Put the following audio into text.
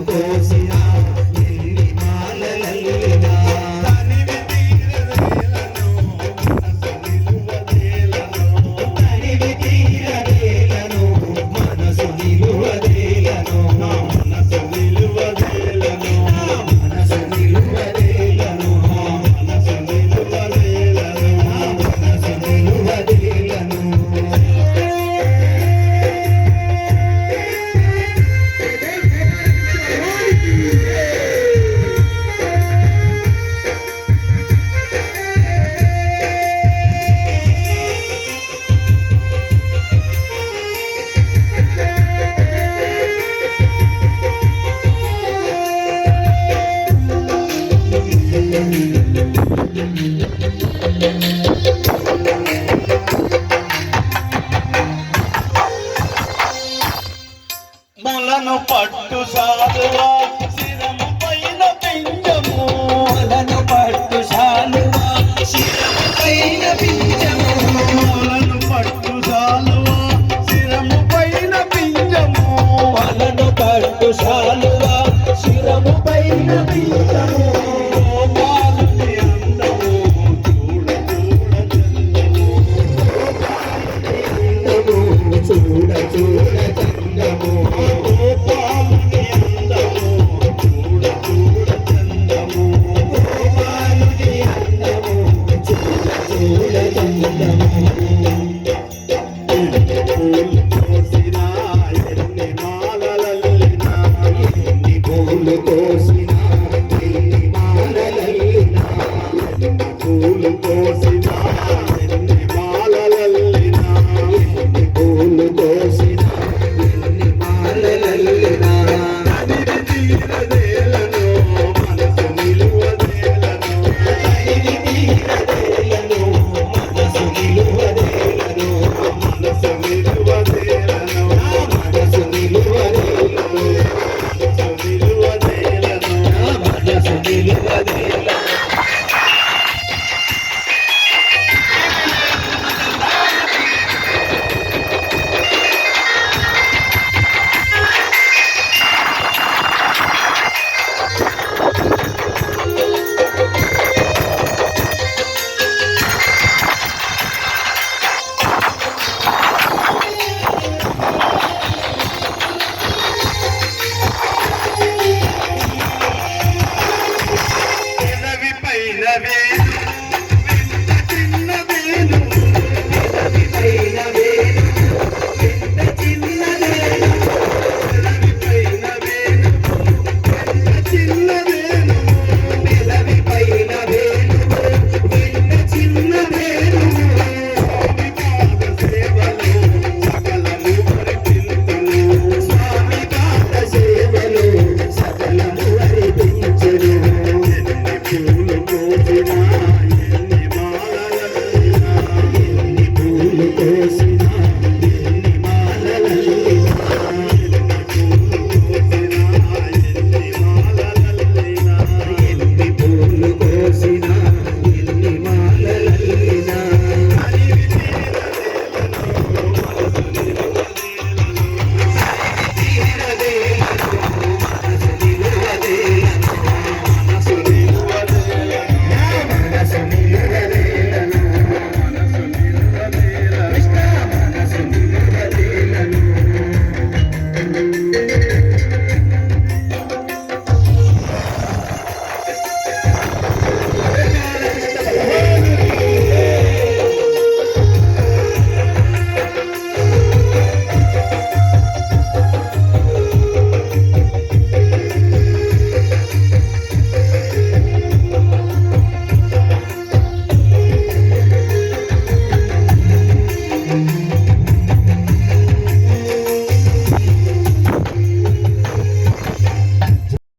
కోసిన ఎన్ని మాలలల్లినా తనివి తీరవేలను మనసు నిలువదేలను మనసు నిలువదేలను మనసు నిలువదేలను మనసు నిలువదేలను మనసు నిలువదేలను ములను పట్టు సాలువా శిరము పైన పింజము ములను పట్టు శాలువా శిరము పైన పింజము ములను పట్టు సాలువా శిరము పైన పింజము ములను పట్టు శాలువా శిరము పైన పింజము గోపాలుని అందము చూడ చూడ చందము చూడ చూడ చందము గోపాలుని అందము చూడ చూడ చందము గోపాలుని అందము చూడ చూడ చందము పూలు కోసినా ఎన్ని మాలలల్లినా ఎన్ని పూలు కోసినా ఎన్ని మాలలల్లినా ఎన్ని పూలు కోసినా ఎన్ని మాలలల్లినా ఎన్ని పూలు కోసినా ఎన్ని మాలలల్లినా తనివి తీరదేలను మనసు నిలువదేలను తనివి తీరదేలను మనసు నిలువదేలను మనసు నిలువదేలను మనసు నిలువదేలను మనసు నిలువదేలను మనసు నిలువదేలను